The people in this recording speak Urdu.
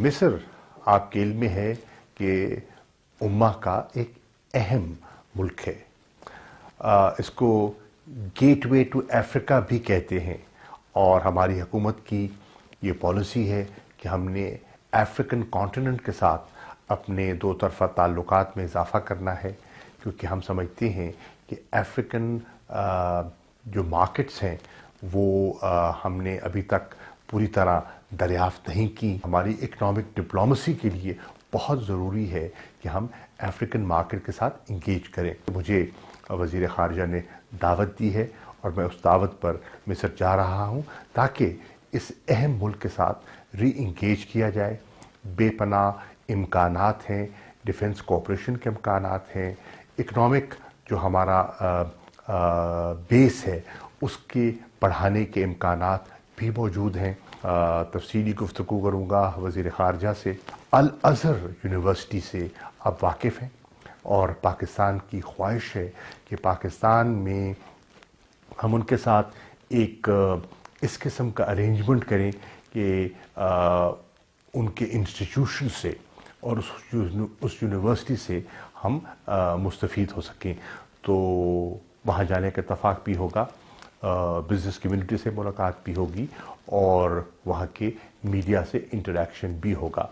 مصر آپ کے علم میں ہے کہ امہ کا ایک اہم ملک ہے. اس کو گیٹ وے ٹو افریقہ بھی کہتے ہیں، اور ہماری حکومت کی یہ پالیسی ہے کہ ہم نے افریقن کانٹیننٹ کے ساتھ اپنے دو طرفہ تعلقات میں اضافہ کرنا ہے، کیونکہ ہم سمجھتے ہیں کہ افریقن جو مارکیٹس ہیں وہ ہم نے ابھی تک پوری طرح دریافت نہیں کی. ہماری اکنامک ڈپلومیسی کے لیے بہت ضروری ہے کہ ہم افریقن مارکیٹ کے ساتھ انگیج کریں. مجھے وزیر خارجہ نے دعوت دی ہے اور میں اس دعوت پر مصر جا رہا ہوں تاکہ اس اہم ملک کے ساتھ ری انگیج کیا جائے. بے پناہ امکانات ہیں، ڈیفنس کوآپریشن کے امکانات ہیں، اکنامک جو ہمارا بیس ہے اس کے بڑھانے کے امکانات بھی موجود ہیں. تفصیلی گفتگو کروں گا وزیر خارجہ سے. الازہر یونیورسٹی سے آپ واقف ہیں، اور پاکستان کی خواہش ہے کہ پاکستان میں ہم ان کے ساتھ ایک اس قسم کا ارینجمنٹ کریں کہ ان کے انسٹیٹیوشن سے اور اس یونیورسٹی سے ہم مستفید ہو سکیں. تو وہاں جانے کا اتفاق بھی ہوگا، بزنس کمیونٹی سے ملاقات بھی ہوگی، اور وہاں کے میڈیا سے انٹریکشن بھی ہوگا.